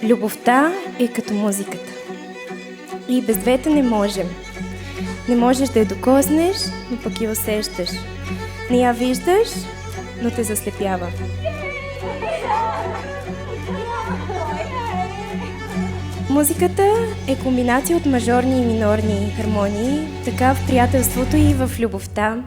Любовта е като музиката. И без двете не можем. Не можеш да я докоснеш, но пък я усещаш. Не я виждаш, но те заслепява. Музиката е комбинация от мажорни и минорни хармонии, така в приятелството и в любовта.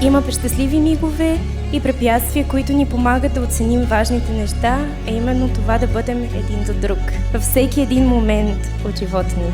Има щастливи мигове и препятствия, които ни помагат да оценим важните неща, а именно това да бъдем един до друг във всеки един момент от живота ни.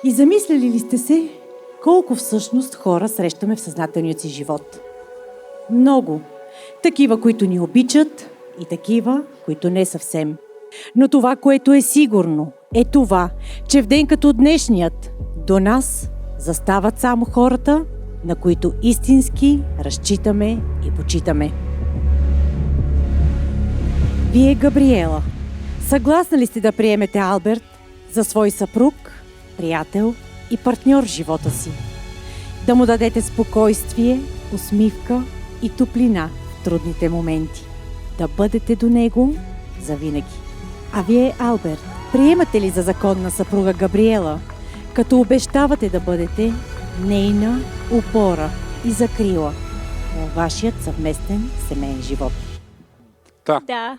И замисляли ли сте се колко всъщност хора срещаме в съзнателния си живот? Много. Такива, които ни обичат и такива, които не съвсем. Но това, което е сигурно, е това, че в ден като днешният до нас застават само хората, на които истински разчитаме и почитаме. Вие, Габриела, съгласна ли сте да приемете Алберт за свой съпруг, приятел и партньор в живота си? Да му дадете спокойствие, усмивка и топлина в трудните моменти. Да бъдете до него завинаги. А вие, Алберт, приемате ли за законна съпруга Габриела, като обещавате да бъдете нейна опора и закрила във вашият съвместен семейен живот? Да. Да.